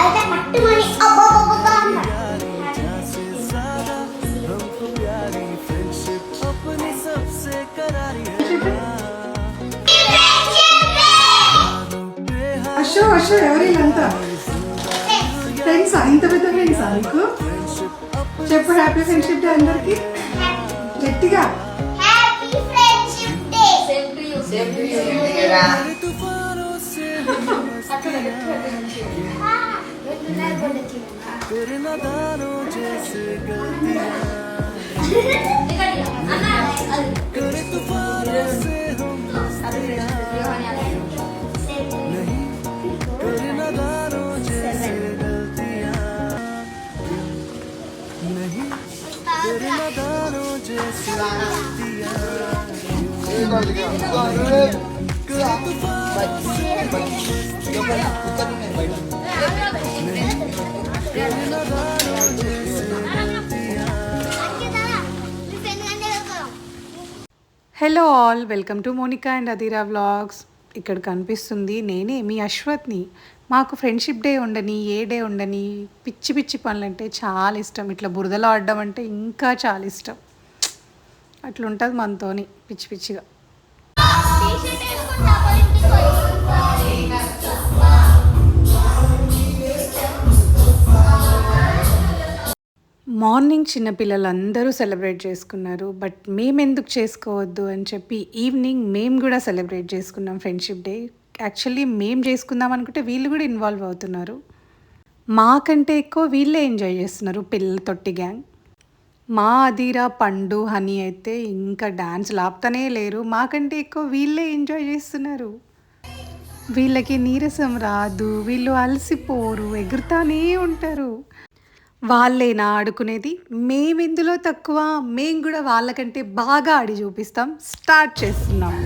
అయితే పట్టుమని అబ్బబ్బబ్బా అన్నాడు. అశో ఎవరు వీళ్ళంతా ఫ్రెండ్సా? ఇంత పెద్ద ఫ్రెండ్సా నీకు? చెప్పు హ్యాపీ ఫ్రెండ్షిప్ డే అందరికి గట్టిగా. Happy friendship day. Same to you. Same to you. Hello all, welcome to Monica and Adira vlogs. ఇక్కడ కనిపిస్తుంది నేనే మీ అశ్వత్ని. మాకు ఫ్రెండ్షిప్ డే ఉండని, ఏ డే ఉండని, పిచ్చి పిచ్చి పనులు అంటే చాలా ఇష్టం. ఇట్లా బురదలో ఆడడం అంటే ఇంకా చాలా ఇష్టం. అట్లుంటుంది మనతోని పిచ్చి పిచ్చిగా. మార్నింగ్ చిన్నపిల్లలందరూ సెలబ్రేట్ చేసుకున్నారు, బట్ మేము ఎందుకు చేసుకోవద్దు అని చెప్పి ఈవినింగ్ మేము కూడా సెలబ్రేట్ చేసుకున్నాం ఫ్రెండ్షిప్ డే. యాక్చువల్లీ మేము చేసుకుందాం అనుకుంటే వీళ్ళు కూడా ఇన్వాల్వ్ అవుతున్నారు. మాకంటే ఎక్కువ వీళ్ళే ఎంజాయ్ చేస్తున్నారు, పిల్లల తొట్టి గ్యాంగ్. మా అదీరా, పండు, హనీ అయితే ఇంకా డ్యాన్స్ లాపుతానే లేరు. మాకంటే ఎక్కువ వీళ్ళే ఎంజాయ్ చేస్తున్నారు. వీళ్ళకి నీరసం రాదు, వీళ్ళు అలసిపోరు, ఎగురుతానే ఉంటారు. వాళ్ళేనా ఆడుకునేది? మేమెందులో తక్కువ? మేము కూడా వాళ్ళకంటే బాగా ఆడి చూపిస్తాం. స్టార్ట్ చేస్తున్నాం.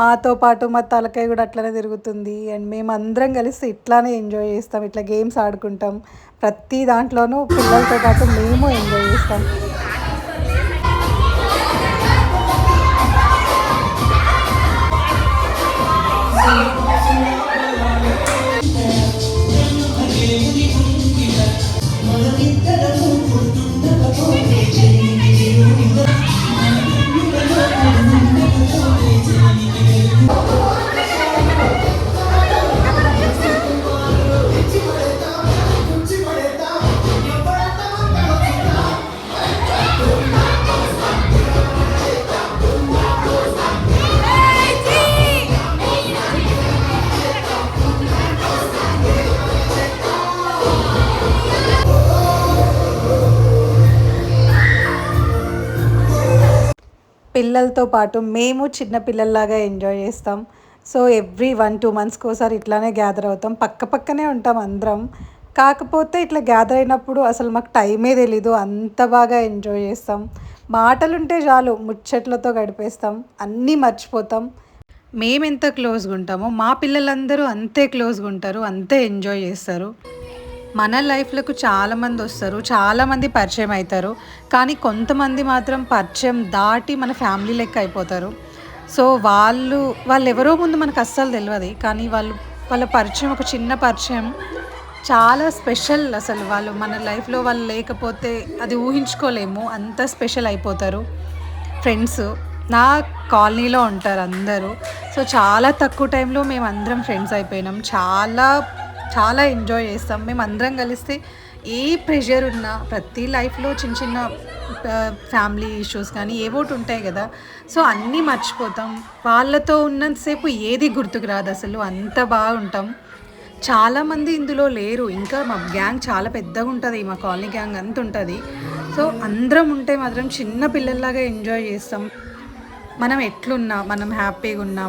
మాతో పాటు మా తలకాయ కూడా అట్లనే తిరుగుతుంది. అండ్ మేము అందరం కలిసి ఇట్లానే ఎంజాయ్ చేస్తాం. ఇట్లా గేమ్స్ ఆడుకుంటాం. ప్రతి దాంట్లోనూ పిల్లలతో పాటు మేము ఎంజాయ్ చేస్తాం. పిల్లలతో పాటు మేము చిన్న పిల్లల్లాగా ఎంజాయ్ చేస్తాం. సో ఎవ్రీ 1-2 మంత్స్కి ఒకసారి ఇట్లానే గ్యాదర్ అవుతాం. పక్క పక్కనే ఉంటాం అందరం. కాకపోతే ఇట్లా గ్యాదర్ అయినప్పుడు అసలు మాకు టైమే తెలీదు, అంత బాగా ఎంజాయ్ చేస్తాం. మాటలుంటే చాలు, ముచ్చట్లతో గడిపేస్తాం, అన్నీ మర్చిపోతాం. మేము ఎంత క్లోజ్గా ఉంటామో మా పిల్లలందరూ అంతే క్లోజ్గా ఉంటారు, అంతే ఎంజాయ్ చేస్తారు. మన లైఫ్లకు చాలామంది వస్తారు, చాలామంది పరిచయం అవుతారు. కానీ కొంతమంది మాత్రం పరిచయం దాటి మన ఫ్యామిలీ లెక్క అయిపోతారు. సో వాళ్ళు ఎవరో ముందు మనకు అస్సలు తెలియదు, కానీ వాళ్ళ పరిచయం, ఒక చిన్న పరిచయం చాలా స్పెషల్. అసలు వాళ్ళు మన లైఫ్లో వాళ్ళు లేకపోతే అది ఊహించుకోలేము, అంత స్పెషల్ అయిపోతారు. ఫ్రెండ్స్ నా కాలనీలో ఉంటారు అందరూ. సో చాలా తక్కువ టైంలో మేము అందరం ఫ్రెండ్స్ అయిపోయినాం. చాలా ఎంజాయ్ చేస్తాం. మేము అందరం కలిస్తే ఏ ప్రెషర్ ఉన్నా, ప్రతి లైఫ్లో చిన్న చిన్న ఫ్యామిలీ ఇష్యూస్ కానీ ఏవోటి ఉంటాయి కదా, సో అన్నీ మర్చిపోతాం. వాళ్ళతో ఉన్నంతసేపు ఏది గుర్తుకు రాదు అసలు, అంత బాగుంటాం. చాలామంది ఇందులో లేరు, ఇంకా మా గ్యాంగ్ చాలా పెద్దగా ఉంటుంది, మా కాలనీ గ్యాంగ్ అంత ఉంటుంది. సో అందరం ఉంటే మాత్రం చిన్న పిల్లల్లాగా ఎంజాయ్ చేస్తాం. మనం ఎట్లున్నా, మనం హ్యాపీగా ఉన్నా,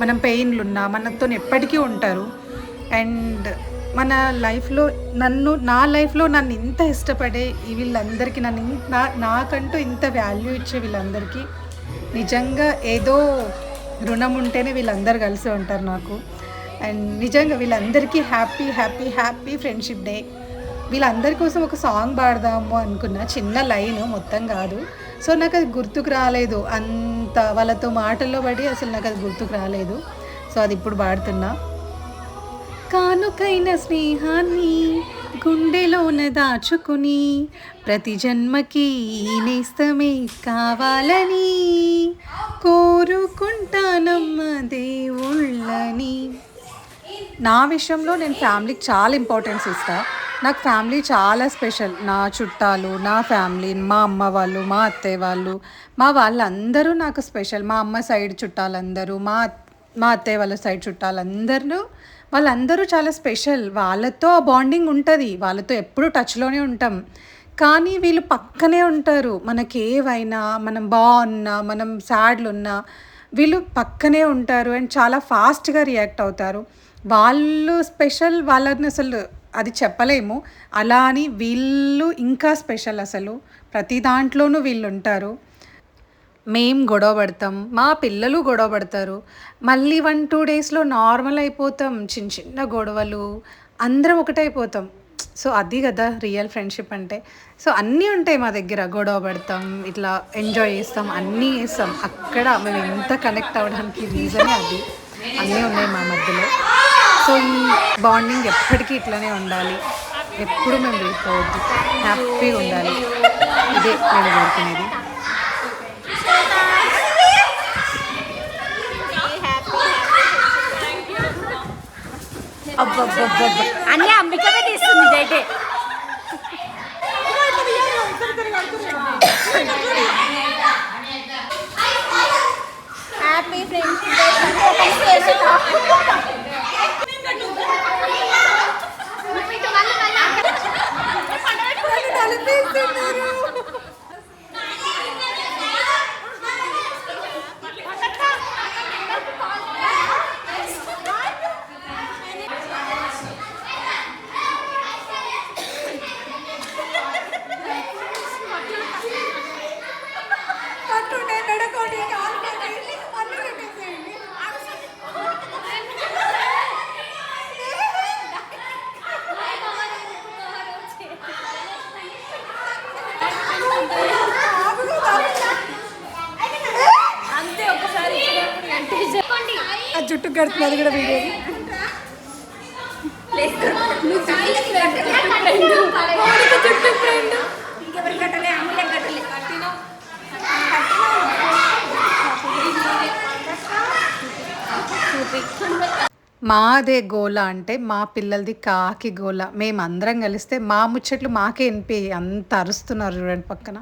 మనం పెయిన్లున్నా మనతో ఎప్పటికీ ఉంటారు. అండ్ మన లైఫ్లో నా లైఫ్లో నన్ను ఇంత ఇష్టపడే వీళ్ళందరికీ, నాకంటూ ఇంత వాల్యూ ఇచ్చే వీళ్ళందరికీ నిజంగా ఏదో రుణం ఉంటేనే వీళ్ళందరూ కలిసి ఉంటారు నాకు. అండ్ నిజంగా వీళ్ళందరికీ happy happy happy friendship day. వీళ్ళందరి కోసం ఒక సాంగ్ పాడదాము అనుకున్నా, చిన్న లైన్ మొత్తం కాదు. సో నాకు అది గుర్తుకు రాలేదు, అంత వాళ్ళతో మాటల్లో పడి అసలు నాకు అది గుర్తుకు రాలేదు. సో అది ఇప్పుడు పాడుతున్నా. కానుకైన స్నేహాన్ని గుండెలోన దాచుకుని ప్రతి జన్మకి నేస్తమే కావాలని కోరుకుంటానమ్మ దేవుళ్ళని. నా విషయంలో నేను ఫ్యామిలీకి చాలా ఇంపార్టెన్స్ ఇస్తాను. నాకు ఫ్యామిలీ చాలా స్పెషల్. నా చుట్టాలు, నా ఫ్యామిలీ, మా అమ్మ వాళ్ళు, మా అత్తయ్య వాళ్ళు, మా వాళ్ళందరూ నాకు స్పెషల్. మా అమ్మ సైడ్ చుట్టాలందరూ, మా అత్తయ్య వాళ్ళ సైడ్ చుట్టాలందరూ, వాళ్ళందరూ చాలా స్పెషల్. వాళ్ళతో ఆ బాండింగ్ ఉంటుంది, వాళ్ళతో ఎప్పుడూ టచ్లోనే ఉంటాం. కానీ వీళ్ళు పక్కనే ఉంటారు. మనకి ఏవైనా, మనం బాగున్నా, మనం సాడ్లు ఉన్నా వీళ్ళు పక్కనే ఉంటారు అండ్ చాలా ఫాస్ట్గా రియాక్ట్ అవుతారు. వాళ్ళు స్పెషల్, వాళ్ళని అసలు అది చెప్పలేము. అలా అని వీళ్ళు ఇంకా స్పెషల్. అసలు ప్రతి దాంట్లోనూ వీళ్ళు ఉంటారు. మేం గొడవ పడతాం, మా పిల్లలు గొడవ పడతారు, మళ్ళీ 1-2 డేస్లో నార్మల్ అయిపోతాం. చిన్న చిన్న గొడవలు, అందరం ఒకటైపోతాం. సో అది కదా రియల్ ఫ్రెండ్షిప్ అంటే. సో అన్నీ ఉంటాయి మా దగ్గర. గొడవ పడతాం, ఇట్లా ఎంజాయ్ చేస్తాం, అన్నీ చేస్తాం. అక్కడ మేము ఎంత కనెక్ట్ అవ్వడానికి రీజనే అది. అన్నీ ఉన్నాయి మా మధ్యలో. సో ఈ బాండింగ్ ఎప్పటికీ ఇట్లనే ఉండాలి, ఎప్పుడు మేము వెళ్ళిపోవద్దు, హ్యాపీగా ఉండాలి. ఇదే నేను కోరుకునేది. అన్నీ అంబికమే తీస్తుంది డేటే. Happy friendship day. జుట్టు కడుతున్నది కూడా వీడియో. మాదే గోల అంటే మా పిల్లలది కాకి గోల. మేమందరం కలిస్తే మా ముచ్చట్లు మాకే వినిపి అంత అరుస్తున్నారు చూడండి పక్కన.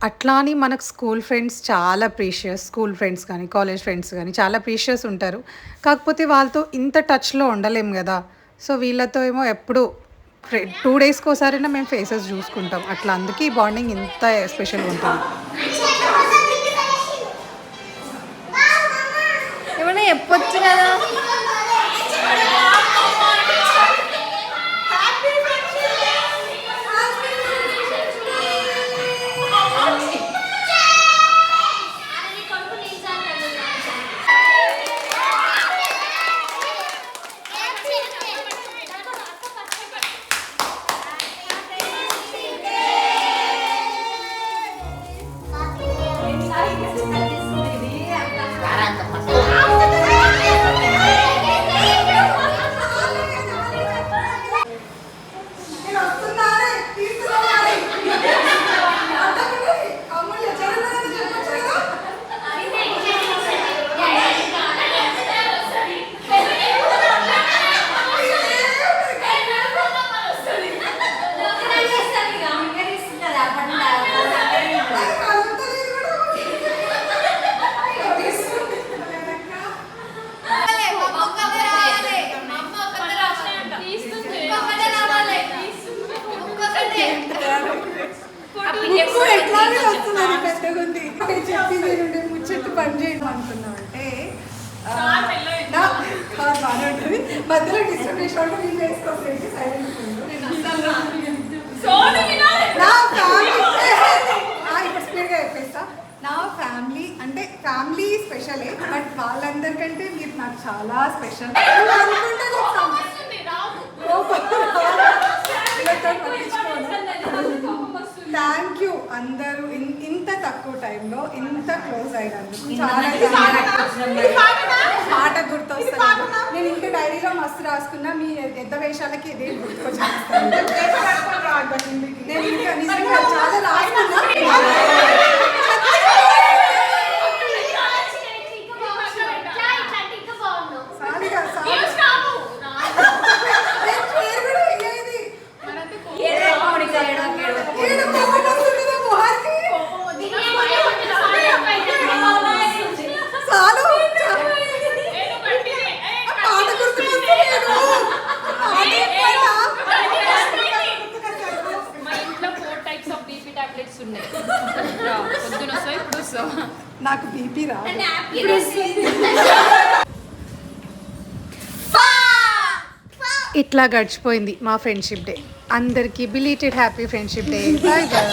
అట్లా అని మనకు స్కూల్ ఫ్రెండ్స్ చాలా ప్రీషియస్. స్కూల్ ఫ్రెండ్స్ కానీ కాలేజ్ ఫ్రెండ్స్ కానీ చాలా ప్రీషియస్ ఉంటారు. కాకపోతే వాళ్ళతో ఇంత టచ్లో ఉండలేం కదా. సో వీళ్ళతో ఏమో ఎప్పుడు 2 డేస్కి ఒకసారైనా మేము ఫేసెస్ చూసుకుంటాం. అట్లా అందుకే ఈ బాండింగ్ ఇంత స్పెషల్గా ఉంటుంది. ఏమన్నా చెప్పొచ్చు కదా. ముచ్చట్టు పని చేయడం అనుకున్నాం అంటే మధ్యలో డిస్ట్రిబ్యూషన్ వేసుకోవచ్చు. ఇప్పుడు స్పీడ్గా చెప్పేస్తా. నా ఫ్యామిలీ అంటే ఫ్యామిలీ స్పెషలే, బట్ వాళ్ళందరికంటే మీరు నాకు చాలా స్పెషల్. థ్యాంక్ యూ అందరూ ఇంత తక్కువ టైంలో ఇంత క్లోజ్ అయినందుకు చాలా మాట గుర్తొస్తుంది. నేను ఇంత డైరీలో మస్తు రాసుకున్నా, మీ పెద్ద వేషాలకి ఇదే గుర్తుకొచ్చేస్తాను. నేను ఇంకా నిజంగా చాలా రాసుకున్నా. నాకు బీపీ రా. ఇట్లా గడిచిపోయింది మా ఫ్రెండ్షిప్ డే. అందరికీ belated happy friendship day. Bye bye.